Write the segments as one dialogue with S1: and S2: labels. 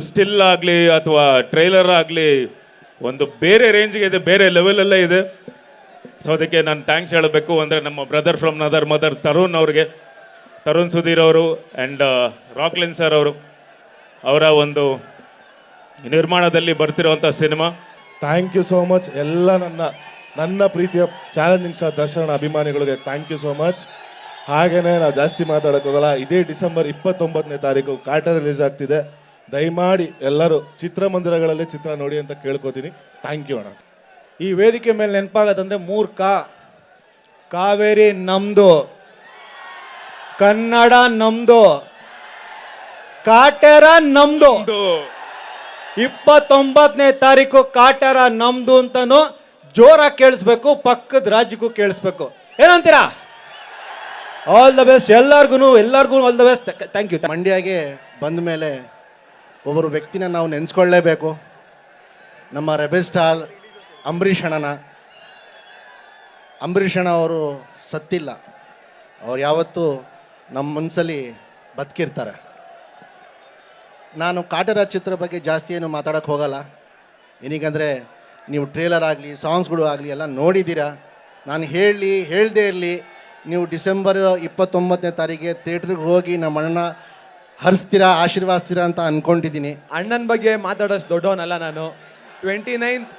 S1: Still ಆಗಲಿ ಅಥವಾ trailer ಆಗಲಿ ಒಂದು ಬೇರೆ ರೇಂಜ್ಗೆ ಇದೆ, ಬೇರೆ ಲೆವೆಲಲ್ಲೇ ಇದೆ. ಸೊ ಅದಕ್ಕೆ ನಾನು ಥ್ಯಾಂಕ್ಸ್ ಹೇಳಬೇಕು. ಅಂದರೆ ನಮ್ಮ brother from another mother Tarun Sudhir ಅವರು ಆ್ಯಂಡ್ ರಾಕ್ಲಿನ್ ಸರ್ ಅವರು ಅವರ ಒಂದು ನಿರ್ಮಾಣದಲ್ಲಿ ಬರ್ತಿರೋವಂಥ cinema.
S2: Thank you so much ಎಲ್ಲ ನನ್ನ ಪ್ರೀತಿಯ ಚಾಲೆಂಜಿಂಗ್ ಸ್ಟಾರ್ ದರ್ಶನ ಅಭಿಮಾನಿಗಳಿಗೆ ಥ್ಯಾಂಕ್ ಯು ಸೋ ಮಚ್. ಹಾಗೆಯೇ ನಾವು ಜಾಸ್ತಿ ಮಾತಾಡೋಕ್ಕೋಗಲ್ಲ. ಇದೇ ಡಿಸೆಂಬರ್ 29ನೇ ತಾರೀಕು ಕಾಟ ರಿಲೀಸ್ ಆಗ್ತಿದೆ. ದಯಮಾಡಿ ಎಲ್ಲರೂ ಚಿತ್ರಮಂದಿರಗಳಲ್ಲಿ ಚಿತ್ರ ನೋಡಿ ಅಂತ ಕೇಳ್ಕೊತೀನಿ. ಥ್ಯಾಂಕ್ ಯು ಅಣ್ಣ.
S3: ಈ ವೇದಿಕೆ ಮೇಲೆ ನೆನಪಾಗತ್ತಂದ್ರೆ 3 ಕಾವೇರಿ ನಮ್ದು, ಕನ್ನಡ ನಮ್ದು, ಕಾಟೇರ ನಮ್ದು. 29ನೇ ತಾರೀಕು ಕಾಟೇರ ನಮ್ದು ಅಂತಾನು ಜೋರಾಗಿ ಕೇಳಿಸ್ಬೇಕು, ಪಕ್ಕದ ರಾಜ್ಯಕ್ಕೂ ಕೇಳಿಸ್ಬೇಕು. ಏನಂತೀರಾ? ಆಲ್ ದ ಬೆಸ್ಟ್ ಎಲ್ಲರಿಗೂ all the best. Thank you.
S4: ಮಂಡ್ಯಗೆ ಬಂದ ಮೇಲೆ ಒಬ್ಬರು ವ್ಯಕ್ತಿನ ನಾವು ನೆನೆಸ್ಕೊಳ್ಳೇಬೇಕು. ನಮ್ಮ ರೆಬೆಲ್ ಸ್ಟಾರ್ ಅಂಬರೀಷ್ ಅಣ್ಣ ಅವರು ಸತ್ತಿಲ್ಲ, ಅವ್ರು ಯಾವತ್ತೂ ನಮ್ಮ ಮನಸ್ಸಲ್ಲಿ ಬದುಕಿರ್ತಾರೆ. ನಾನು ಕಾಟೇರ ಚಿತ್ರ ಬಗ್ಗೆ ಜಾಸ್ತಿ ಏನು ಮಾತಾಡೋಕ್ಕೆ ಹೋಗಲ್ಲ. ಏನೀಗಂದರೆ ನೀವು ಟ್ರೇಲರ್ ಆಗಲಿ ಸಾಂಗ್ಸ್ಗಳು ಆಗಲಿ ಎಲ್ಲ ನೋಡಿದ್ದೀರಾ. ನಾನು ಹೇಳದೇ ಇರಲಿ, ನೀವು ಡಿಸೆಂಬರ್ 29ನೇ ತಾರೀಕಿಗೆ ಥಿಯೇಟ್ರಿಗೆ ಹೋಗಿ ನಮ್ಮ ಅಣ್ಣ ಹರಿಸ್ತೀರಾ, ಆಶೀರ್ವಾದಿಸ್ತೀರಾ ಅಂತ ಅಂದ್ಕೊಂಡಿದ್ದೀನಿ.
S3: ಅಣ್ಣನ ಬಗ್ಗೆ ಮಾತಾಡೋಷ್ಟು ದೊಡ್ಡವನಲ್ಲ ನಾನು. 29th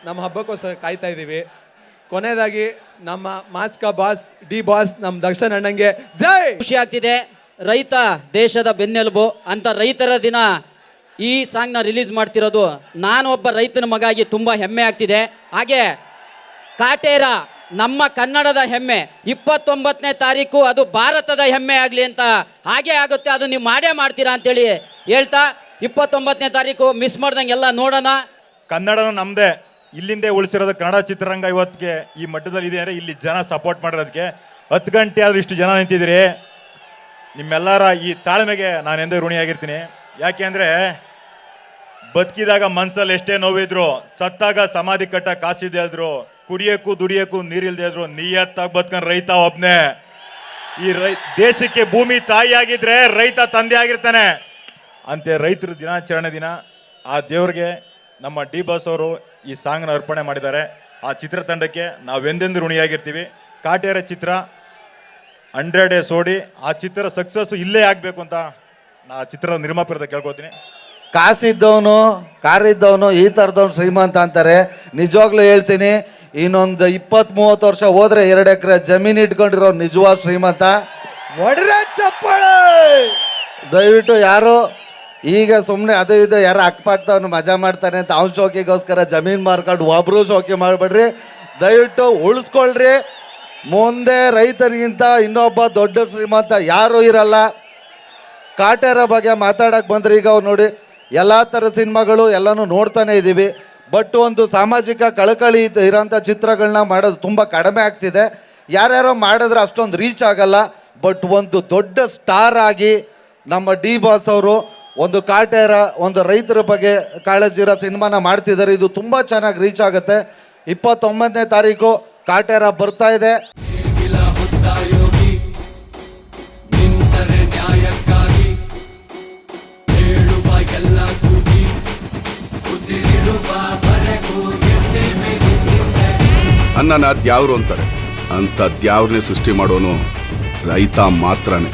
S3: ನಮ್ಮ ಹಬ್ಬಕ್ಕೋಸ್ಕರ ಕಾಯ್ತಾ ಇದ್ದೀವಿ. ಕೊನೆಯದಾಗಿ ನಮ್ಮ ಮಾಸ್ಕ ಬಾಸ್ ಡಿ ಬಾಸ್ ನಮ್ಮ ದರ್ಶನ್ ಅಣ್ಣಂಗೆ ಜೈ.
S5: ಖುಷಿ ಆಗ್ತಿದೆ. ರೈತ ದೇಶದ ಬೆನ್ನೆಲುಬು ಅಂತ ರೈತರ ದಿನ ಈ ಸಾಂಗ್ನ ರಿಲೀಸ್ ಮಾಡ್ತಿರೋದು ನಾನು ಒಬ್ಬ ರೈತನ ಮಗಾಗಿ ತುಂಬ ಹೆಮ್ಮೆ ಆಗ್ತಿದೆ. ಹಾಗೆ ಕಾಟೇರ ನಮ್ಮ ಕನ್ನಡದ ಹೆಮ್ಮೆ. 29ನೇ ತಾರೀಕು ಅದು ಭಾರತದ ಹೆಮ್ಮೆ ಆಗಲಿ ಅಂತ. ಹಾಗೆ ಆಗುತ್ತೆ, ಅದು ನೀವು ಮಾಡೇ ಮಾಡ್ತೀರಾ ಅಂತೇಳಿ ಹೇಳ್ತಾ 29ನೇ ತಾರೀಕು ಮಿಸ್ ಮಾಡ್ದಂಗೆ ಎಲ್ಲ ನೋಡೋಣ.
S6: ಕನ್ನಡನೂ ನಮ್ಮದೇ, ಇಲ್ಲಿಂದೇ ಉಳಿಸಿರೋದು ಕನ್ನಡ ಚಿತ್ರರಂಗ ಇವತ್ತಿಗೆ ಈ ಮಟ್ಟದಲ್ಲಿ ಇದೆ ಅಂದರೆ ಇಲ್ಲಿ ಜನ ಸಪೋರ್ಟ್ ಮಾಡಿರೋದಕ್ಕೆ. 10 ಗಂಟೆ ಆದರೂ ಇಷ್ಟು ಜನ ನಿಂತಿದ್ದೀರಿ. ನಿಮ್ಮೆಲ್ಲರ ಈ ತಾಳ್ಮೆಗೆ ನಾನು ಎಂದೇ ಋಣಿಯಾಗಿರ್ತೀನಿ. ಯಾಕೆ ಅಂದರೆ ಬದುಕಿದಾಗ ಮನ್ಸಲ್ಲಿ ಎಷ್ಟೇ ನೋವಿದ್ರು, ಸತ್ತಾಗ ಸಮಾಧಿ ಕಟ್ಟ ಕಾಸಿದೆ ಇದ್ರು, ಕುಡಿಯೋಕ್ಕೂ ದುಡಿಯೋಕ್ಕೂ ನೀರಿಲ್ದೇ ಇದ್ರು, ನಿಯತ್ತಾಗಿ ಬದುಕೊಂಡು ರೈತ ಒಬ್ಬನೇ. ಈ ದೇಶಕ್ಕೆ ಭೂಮಿ ತಾಯಿಯಾಗಿದ್ರೆ ರೈತ ತಂದೆ ಆಗಿರ್ತಾನೆ. ಅಂತೆ ರೈತರ ದಿನಾಚರಣೆ ದಿನ ಆ ದೇವ್ರಿಗೆ ನಮ್ಮ ಡಿ ಬಾಸ್ ಅವರು ಈ ಸಾಂಗ್ನ ಅರ್ಪಣೆ ಮಾಡಿದ್ದಾರೆ. ಆ ಚಿತ್ರತಂಡಕ್ಕೆ ನಾವೆಂದೆಂದು ಋಣಿಯಾಗಿರ್ತೀವಿ. ಕಾಟೇರ ಚಿತ್ರ 100 days ಓಡಿ ಆ ಚಿತ್ರ ಸಕ್ಸಸ್ಸು ಇಲ್ಲೇ ಆಗಬೇಕು ಅಂತ ನಾ ಚಿತ್ರದ ನಿರ್ಮಾಪಕರ ಕೇಳ್ಕೊತೀನಿ.
S7: ಕಾಸಿದ್ದವನು ಕಾರಿದ್ದವನು ಈ ಥರದವನು ಶ್ರೀಮಂತ ಅಂತಾರೆ. ನಿಜವಾಗ್ಲೂ ಹೇಳ್ತೀನಿ, ಇನ್ನೊಂದು 20-30 ವರ್ಷ ಹೋದ್ರೆ 2 ಎಕರೆ ಜಮೀನು ಇಟ್ಕೊಂಡಿರೋ ನಿಜವಾದ ಶ್ರೀಮಂತ. ದಯವಿಟ್ಟು ಯಾರು ಈಗ ಸುಮ್ಮನೆ ಅದು ಇದು ಯಾರು ಅಕ್ಕಪಕ್ಕದವನು ಮಜಾ ಮಾಡ್ತಾನೆ ಅಂತ ಅವ್ನ ಶೋಕಿಗೋಸ್ಕರ ಜಮೀನು ಮಾರ್ಕೊಂಡು ಒಬ್ರು ಶೋಕಿ ಮಾಡಬೇಡ್ರಿ. ದಯವಿಟ್ಟು ಉಳಿಸ್ಕೊಳ್ರಿ. ಮುಂದೆ ರೈತರಿಗಿಂತ ಇನ್ನೊಬ್ಬ ದೊಡ್ಡ ಶ್ರೀಮಂತ ಯಾರೂ ಇರಲ್ಲ. ಕಾಟೇರ ಬಗ್ಗೆ ಮಾತಾಡಕ್ಕೆ ಬಂದ್ರೆ ಈಗ ನೋಡಿ ಎಲ್ಲ ಥರ ಸಿನಿಮಾಗಳು ಎಲ್ಲನೂ ನೋಡ್ತಾನೆ ಇದ್ದೀವಿ. ಬಟ್ ಒಂದು ಸಾಮಾಜಿಕ ಕಳಕಳಿ ಇರೋಂಥ ಚಿತ್ರಗಳನ್ನ ಮಾಡೋದು ತುಂಬ ಕಡಿಮೆ ಆಗ್ತಿದೆ. ಯಾರ್ಯಾರೋ ಮಾಡಿದ್ರೆ ಅಷ್ಟೊಂದು ರೀಚ್ ಆಗಲ್ಲ. ಬಟ್ ಒಂದು ದೊಡ್ಡ ಸ್ಟಾರ್ ಆಗಿ ನಮ್ಮ ಡಿ ಬಾಸ್ ಅವರು ಒಂದು ಕಾಟೇರ, ಒಂದು ರೈತರ ಬಗ್ಗೆ ಕಾಳಜಿ ಇರೋ ಸಿನಿಮಾನ ಮಾಡ್ತಿದ್ದಾರೆ. ಇದು ತುಂಬ ಚೆನ್ನಾಗಿ ರೀಚ್ ಆಗುತ್ತೆ. 29ನೇ ತಾರೀಕು ಕಾಟೇರ ಬರ್ತಾ ಇದೆ.
S8: ಅನ್ನನ ದ್ಯಾವ್ರು ಅಂತಾರೆ, ಅಂತ ದ್ಯಾವ್ರನ್ನೇ ಸೃಷ್ಟಿ ಮಾಡೋನು ರೈತ ಮಾತ್ರನೇ.